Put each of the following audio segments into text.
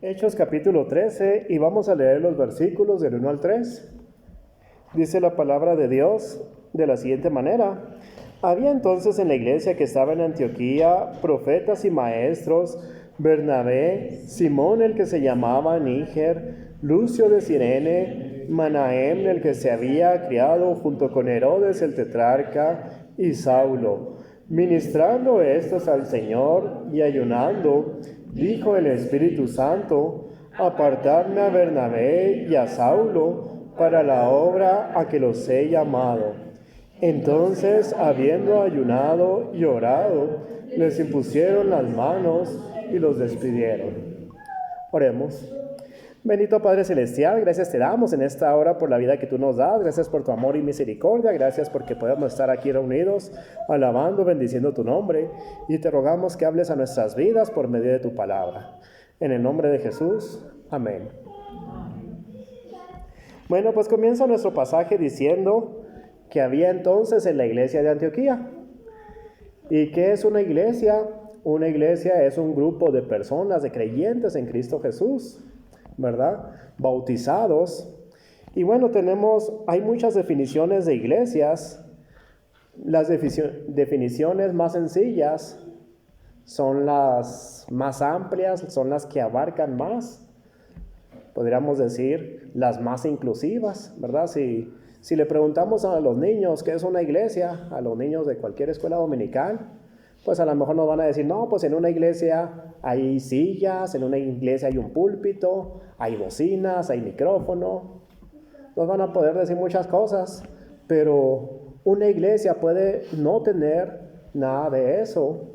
Hechos capítulo 13 y vamos a leer los versículos del 1 al 3. Dice la palabra de Dios de la siguiente manera. Había entonces en la iglesia que estaba en Antioquía profetas y maestros, Bernabé, Simón el que se llamaba Níger, Lucio de Cirene, Manahem el que se había criado junto con Herodes el tetrarca y Saulo. Ministrando estos al Señor y ayunando, dijo el Espíritu Santo, apartadme a Bernabé y a Saulo para la obra a que los he llamado. Entonces, habiendo ayunado y orado, les impusieron las manos y los despidieron. Oremos. Bendito Padre Celestial, gracias te damos en esta hora por la vida que tú nos das, gracias por tu amor y misericordia, gracias porque podemos estar aquí reunidos, alabando, bendiciendo tu nombre, y te rogamos que hables a nuestras vidas por medio de tu palabra. En el nombre de Jesús, amén. Bueno, pues comienza nuestro pasaje diciendo que había entonces en la iglesia de Antioquía. ¿Y qué es una iglesia? Una iglesia es un grupo de personas, de creyentes en Cristo Jesús, ¿verdad? Bautizados. Y bueno, hay muchas definiciones de iglesias. Las definiciones más sencillas son las más amplias, son las que abarcan más. Podríamos decir las más inclusivas, ¿verdad? Si le preguntamos a los niños qué es una iglesia, a los niños de cualquier escuela dominical, pues a lo mejor nos van a decir, no, pues en una iglesia hay sillas, en una iglesia hay un púlpito, hay bocinas, hay micrófono. Nos van a poder decir muchas cosas, pero una iglesia puede no tener nada de eso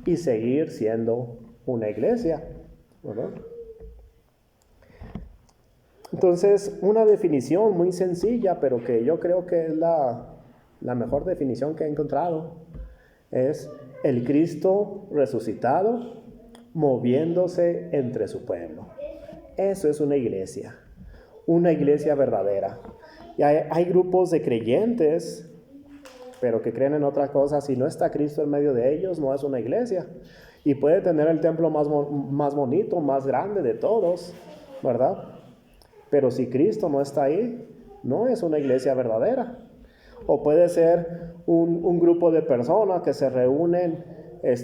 y seguir siendo una iglesia, ¿verdad? Entonces, una definición muy sencilla, pero que yo creo que es la mejor definición que he encontrado, es el Cristo resucitado moviéndose entre su pueblo. Eso es una iglesia verdadera. Y hay grupos de creyentes, pero que creen en otra cosa. Si no está Cristo en medio de ellos, no es una iglesia. Y puede tener el templo más bonito, más grande de todos, ¿verdad? Pero si Cristo no está ahí, no es una iglesia verdadera. O puede ser un grupo de personas que se reúnen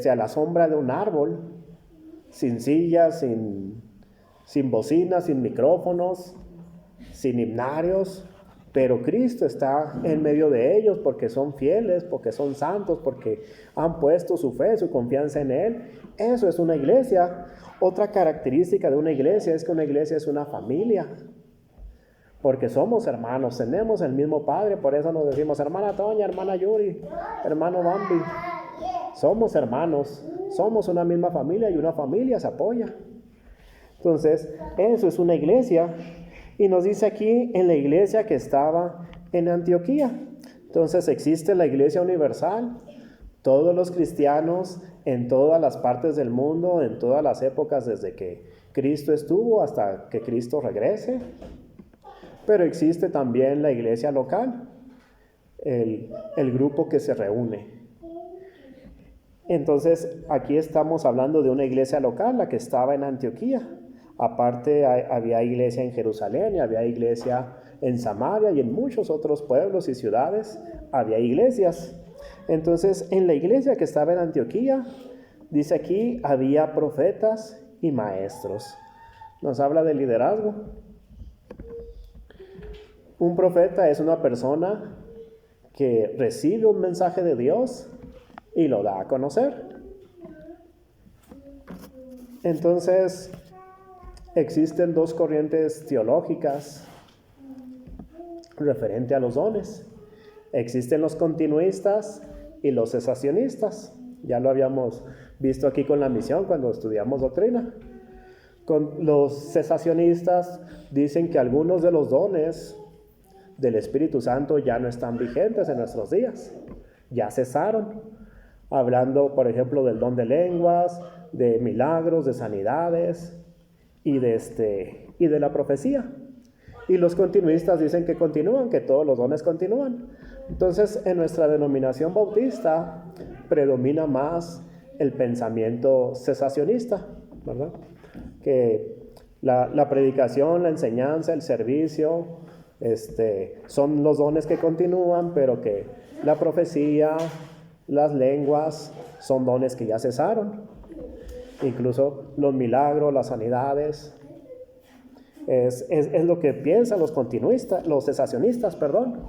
a la sombra de un árbol, sin sillas, sin bocinas, sin micrófonos, sin himnarios, pero Cristo está en medio de ellos porque son fieles, porque son santos, porque han puesto su fe, su confianza en Él. Eso es una iglesia. Otra característica de una iglesia es que una iglesia es una familia. Porque somos hermanos, tenemos el mismo Padre, por eso nos decimos hermana Toña, hermana Yuri, hermano Bambi. Somos hermanos, somos una misma familia y una familia se apoya. Entonces, eso es una iglesia. Y nos dice aquí en la iglesia que estaba en Antioquía. Entonces existe la iglesia universal. Todos los cristianos en todas las partes del mundo, en todas las épocas desde que Cristo estuvo hasta que Cristo regrese. Pero existe también la iglesia local, el grupo que se reúne. Entonces, aquí estamos hablando de una iglesia local, la que estaba en Antioquía. Aparte, había iglesia en Jerusalén, y había iglesia en Samaria, y en muchos otros pueblos y ciudades había iglesias. Entonces, en la iglesia que estaba en Antioquía, dice aquí, había profetas y maestros. Nos habla de liderazgo. Un profeta es una persona que recibe un mensaje de Dios y lo da a conocer. Entonces, existen dos corrientes teológicas referente a los dones. Existen los continuistas y los cesacionistas. Ya lo habíamos visto aquí con la misión cuando estudiamos doctrina. Con los cesacionistas dicen que algunos de los dones del Espíritu Santo ya no están vigentes en nuestros días, ya cesaron, hablando por ejemplo del don de lenguas, de milagros, de sanidades y de la profecía. Y los continuistas dicen que continúan, que todos los dones continúan. Entonces, en nuestra denominación bautista predomina más el pensamiento cesacionista, ¿verdad? Que La predicación, la enseñanza, el servicio, son los dones que continúan, pero que la profecía, las lenguas, son dones que ya cesaron. Incluso los milagros, las sanidades, es lo que piensan los continuistas, los cesacionistas, perdón.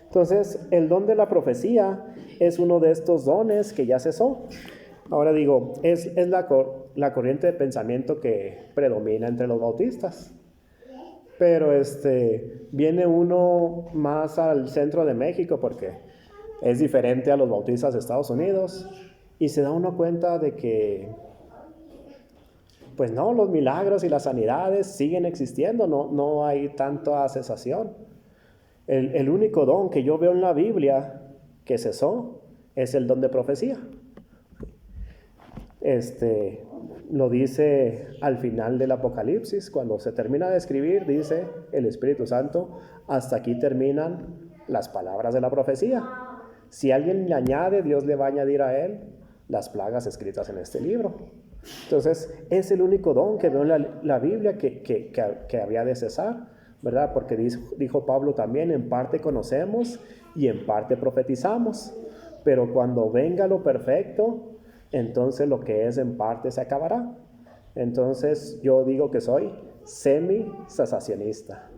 Entonces, el don de la profecía es uno de estos dones que ya cesó. Ahora digo, es la corriente de pensamiento que predomina entre los bautistas. Pero viene uno más al centro de México porque es diferente a los bautistas de Estados Unidos y se da uno cuenta de que, pues no, los milagros y las sanidades siguen existiendo, no hay tanta cesación. El único don que yo veo en la Biblia que cesó es el don de profecía. Lo dice al final del Apocalipsis, cuando se termina de escribir, dice el Espíritu Santo, hasta aquí terminan las palabras de la profecía. Si alguien le añade, Dios le va a añadir a él las plagas escritas en este libro. Entonces, es el único don que veo en la Biblia que había de cesar, ¿verdad? Porque dijo Pablo también, en parte conocemos y en parte profetizamos, pero cuando venga lo perfecto, entonces lo que es en parte se acabará. Entonces yo digo que soy semi-cesacionista.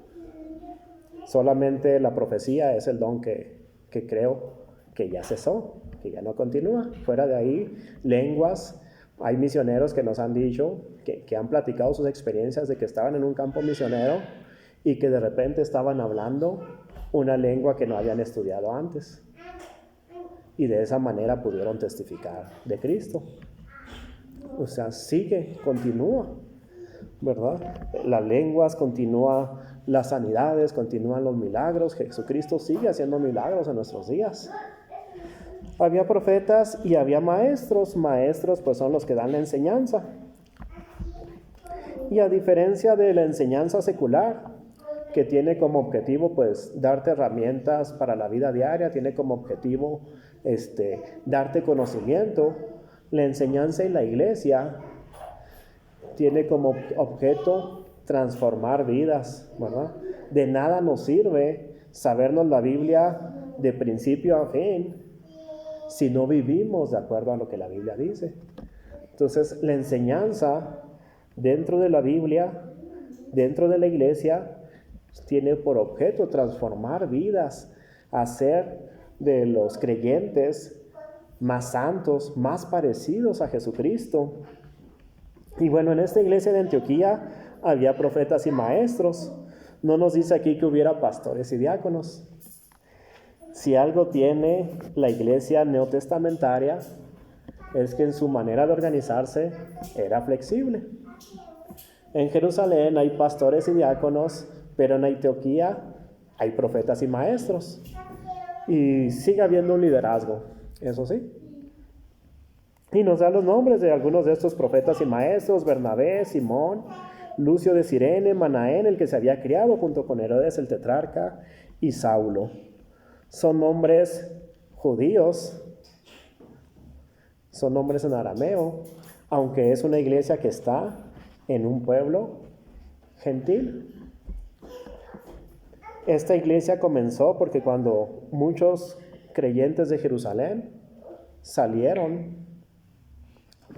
Solamente la profecía es el don que creo que ya cesó, que ya no continúa. Fuera de ahí, lenguas. Hay misioneros que nos han dicho, que han platicado sus experiencias de que estaban en un campo misionero y que de repente estaban hablando una lengua que no habían estudiado antes. Y de esa manera pudieron testificar de Cristo. O sea, continúa, ¿verdad? Las lenguas, continúa las sanidades, continúan los milagros. Jesucristo sigue haciendo milagros en nuestros días. Había profetas y había maestros. Maestros, pues, son los que dan la enseñanza. Y a diferencia de la enseñanza secular, que tiene como objetivo, pues, darte herramientas para la vida diaria, tiene como objetivo darte conocimiento, la enseñanza en la iglesia tiene como objeto transformar vidas, ¿verdad? De nada nos sirve sabernos la Biblia de principio a fin si no vivimos de acuerdo a lo que la Biblia dice. Entonces, la enseñanza dentro de la Biblia, dentro de la iglesia, tiene por objeto transformar vidas, hacer de los creyentes más santos, más parecidos a Jesucristo. Y bueno, en esta iglesia de Antioquía había profetas y maestros. No nos dice aquí que hubiera pastores y diáconos. Si algo tiene la iglesia neotestamentaria, es que en su manera de organizarse era flexible. En Jerusalén hay pastores y diáconos, pero en Antioquía hay profetas y maestros. Y sigue habiendo un liderazgo, eso sí. Y nos da los nombres de algunos de estos profetas y maestros: Bernabé, Simón, Lucio de Cirene, Manaén, el que se había criado junto con Herodes el tetrarca, y Saulo. Son nombres judíos, son nombres en arameo, aunque es una iglesia que está en un pueblo gentil. Esta iglesia comenzó porque cuando muchos creyentes de Jerusalén salieron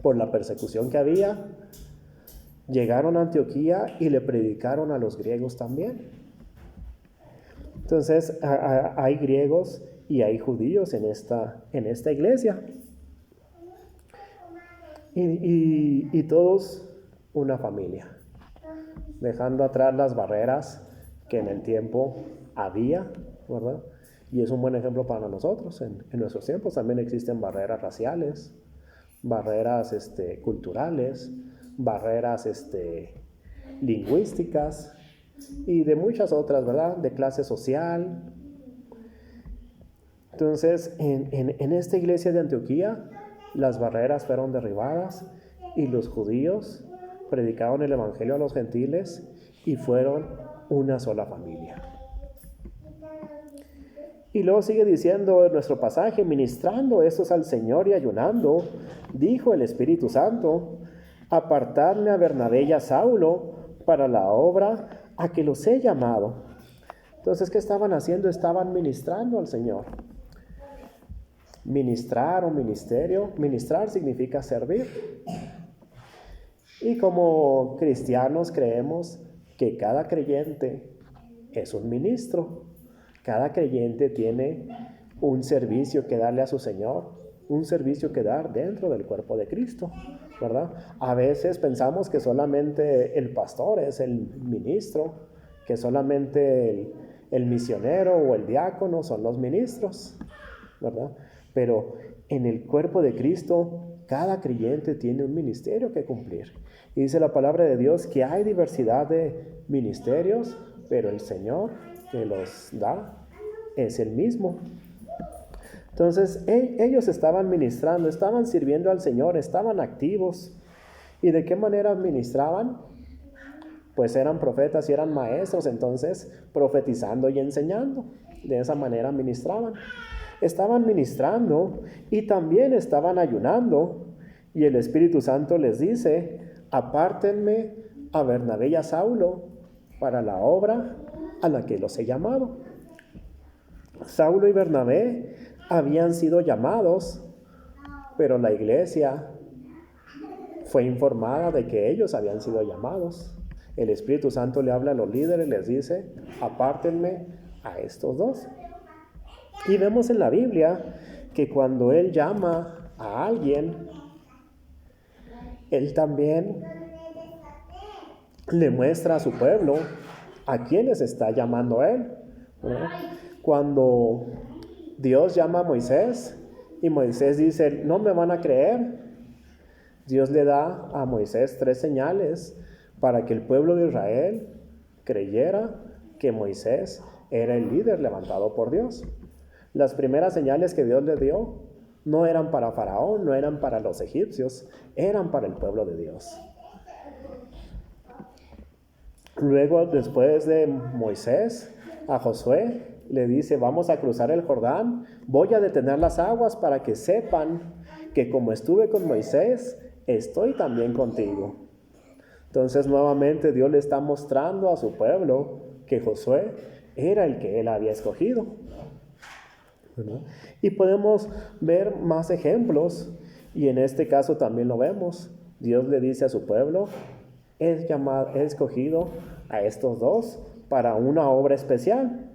por la persecución que había, llegaron a Antioquía y le predicaron a los griegos también. Entonces hay griegos y hay judíos en esta iglesia. Y todos una familia, dejando atrás las barreras que en el tiempo había, ¿verdad? Y es un buen ejemplo para nosotros. En nuestros tiempos también existen barreras raciales, barreras culturales, barreras lingüísticas y de muchas otras, ¿verdad? De clase social. Entonces, en esta iglesia de Antioquía, las barreras fueron derribadas y los judíos predicaron el evangelio a los gentiles y fueron una sola familia. Y luego sigue diciendo en nuestro pasaje: ministrando estos al Señor y ayunando, dijo el Espíritu Santo: apartadme a Bernabé y a Saulo para la obra a que los he llamado. Entonces, ¿qué estaban haciendo? Estaban ministrando al Señor. Ministrar o ministerio, ministrar significa servir. Y como cristianos creemos que cada creyente es un ministro. Cada creyente tiene un servicio que darle a su Señor, un servicio que dar dentro del cuerpo de Cristo, ¿verdad? A veces pensamos que solamente el pastor es el ministro, que solamente el misionero o el diácono son los ministros, ¿verdad? Pero en el cuerpo de Cristo, cada creyente tiene un ministerio que cumplir. Y dice la palabra de Dios que hay diversidad de ministerios, pero el Señor que los da es el mismo. Entonces, ellos estaban ministrando, estaban sirviendo al Señor, estaban activos. ¿Y de qué manera ministraban? Pues eran profetas y eran maestros, entonces profetizando y enseñando. De esa manera ministraban. Estaban ministrando y también estaban ayunando. Y el Espíritu Santo les dice: apártenme a Bernabé y a Saulo para la obra a la que los he llamado. Saulo y Bernabé habían sido llamados, pero la iglesia fue informada de que ellos habían sido llamados. El Espíritu Santo le habla a los líderes, les dice: apártenme a estos dos. Y vemos en la Biblia que cuando Él llama a alguien, Él también le muestra a su pueblo a quienes está llamando a Él, ¿verdad? Cuando Dios llama a Moisés y Moisés dice: no me van a creer, Dios le da a Moisés 3 señales para que el pueblo de Israel creyera que Moisés era el líder levantado por Dios. Las primeras señales que Dios le dio no eran para Faraón, no eran para los egipcios, eran para el pueblo de Dios. Luego, después de Moisés, a Josué le dice: vamos a cruzar el Jordán, voy a detener las aguas para que sepan que como estuve con Moisés, estoy también contigo. Entonces, nuevamente Dios le está mostrando a su pueblo que Josué era el que Él había escogido, ¿verdad? Y podemos ver más ejemplos, y en este caso también lo vemos. Dios le dice a su pueblo: he escogido a estos dos para una obra especial.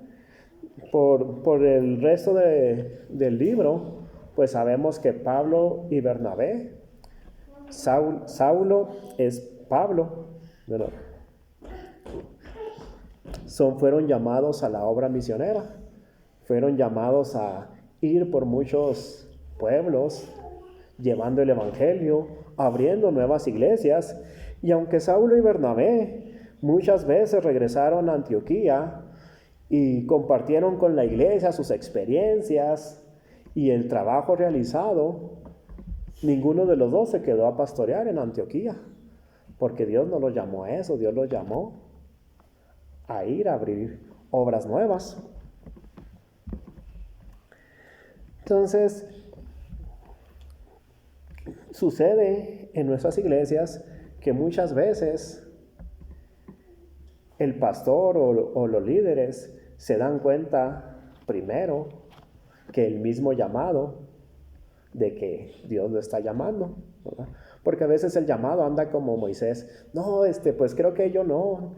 Por el resto del libro, pues sabemos que Pablo y Bernabé, Saulo es Pablo, ¿verdad? Fueron llamados a la obra misionera, fueron llamados a ir por muchos pueblos, llevando el evangelio, abriendo nuevas iglesias. Y aunque Saulo y Bernabé muchas veces regresaron a Antioquía y compartieron con la iglesia sus experiencias y el trabajo realizado, ninguno de los dos se quedó a pastorear en Antioquía, porque Dios no los llamó a eso. Dios los llamó a ir a abrir obras nuevas. Entonces, sucede en nuestras iglesias que muchas veces el pastor o los líderes se dan cuenta primero que el mismo llamado de que Dios lo está llamando, ¿verdad? Porque a veces el llamado anda como Moisés: no, pues creo que yo no.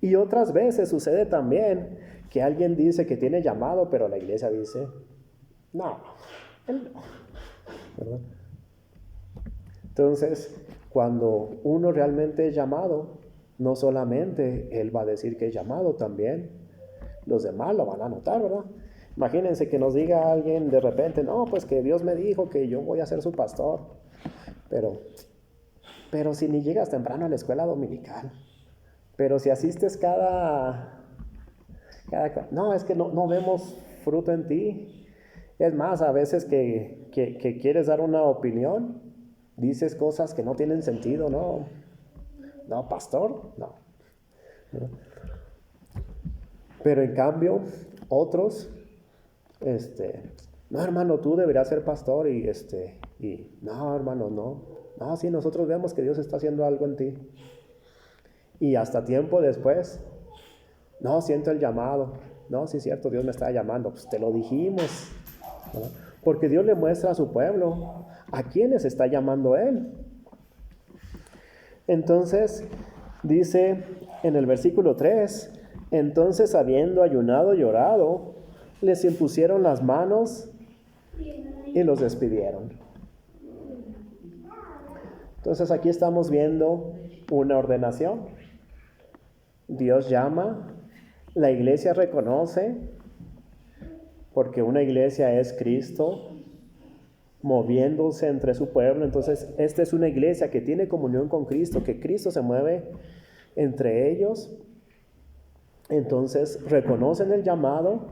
Y otras veces sucede también que alguien dice que tiene llamado, pero la iglesia dice: no, él no, ¿verdad? Entonces, cuando uno realmente es llamado, no solamente él va a decir que es llamado, también los demás lo van a notar, ¿verdad? Imagínense que nos diga alguien de repente: no, pues que Dios me dijo que yo voy a ser su pastor, pero si ni llegas temprano a la escuela dominical, pero si asistes no, es que no vemos fruto en ti. Es más, a veces que quieres dar una opinión, dices cosas que no tienen sentido, ¿no? No, pastor, no. Pero en cambio, otros, no, hermano, tú deberías ser pastor y no, hermano, no. No, sí, nosotros vemos que Dios está haciendo algo en ti. Y hasta tiempo después, no, siento el llamado. No, sí es cierto, Dios me está llamando. Pues te lo dijimos, ¿verdad? Porque Dios le muestra a su pueblo a quiénes está llamando Él. Entonces, dice en el versículo 3, entonces habiendo ayunado y orado, les impusieron las manos y los despidieron. Entonces aquí estamos viendo una ordenación. Dios llama, la iglesia reconoce, porque una iglesia es Cristo moviéndose entre su pueblo. Entonces esta es una iglesia que tiene comunión con Cristo, que Cristo se mueve entre ellos. Entonces reconocen el llamado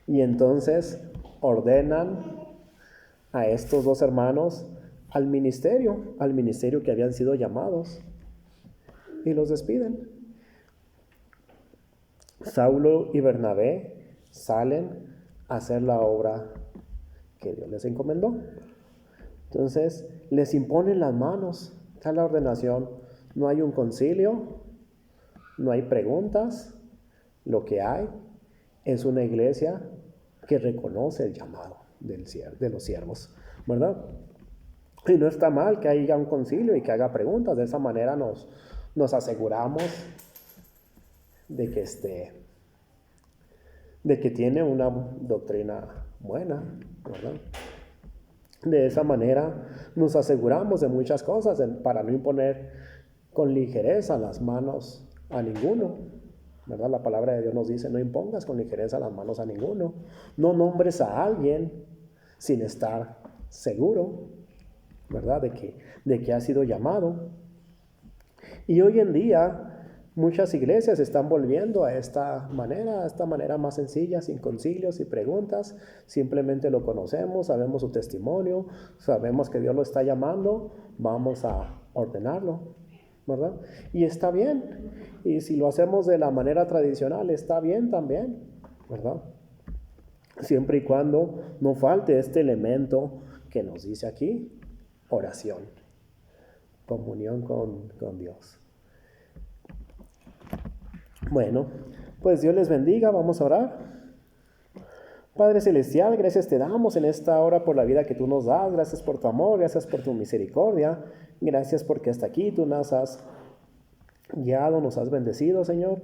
y entonces ordenan a estos dos hermanos al ministerio que habían sido llamados, y los despiden. Saulo y Bernabé salen a hacer la obra que Dios les encomendó. Entonces les imponen las manos, está la ordenación. No hay un concilio, no hay preguntas, lo que hay es una iglesia que reconoce el llamado de los siervos, ¿verdad? Y no está mal que haya un concilio y que haga preguntas. De esa manera nos aseguramos de que tiene una doctrina buena, ¿verdad? De esa manera nos aseguramos de muchas cosas para no imponer con ligereza las manos a ninguno, ¿verdad? La palabra de Dios nos dice, no impongas con ligereza las manos a ninguno. No nombres a alguien sin estar seguro, ¿verdad? De que ha sido llamado. Y hoy en día muchas iglesias están volviendo a esta manera más sencilla, sin concilios y preguntas. Simplemente lo conocemos, sabemos su testimonio, sabemos que Dios lo está llamando, vamos a ordenarlo, ¿verdad? Y está bien. Y si lo hacemos de la manera tradicional, está bien también, ¿verdad? Siempre y cuando no falte este elemento que nos dice aquí, oración, comunión con Dios. Bueno, pues Dios les bendiga, vamos a orar. Padre Celestial, gracias te damos en esta hora por la vida que tú nos das, gracias por tu amor, gracias por tu misericordia, gracias porque hasta aquí tú nos has guiado, nos has bendecido, Señor.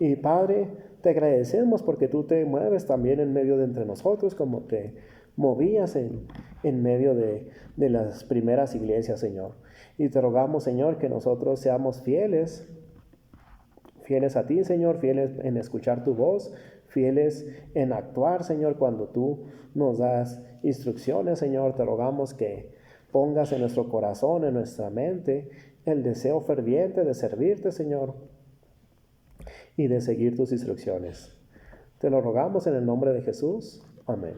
Y Padre, te agradecemos porque tú te mueves también en medio de entre nosotros, como te movías en medio de las primeras iglesias, Señor. Y te rogamos, Señor, que nosotros seamos fieles a ti, Señor, fieles en escuchar tu voz, fieles en actuar, Señor, cuando tú nos das instrucciones, Señor. Te rogamos que pongas en nuestro corazón, en nuestra mente, el deseo ferviente de servirte, Señor, y de seguir tus instrucciones. Te lo rogamos en el nombre de Jesús. Amén.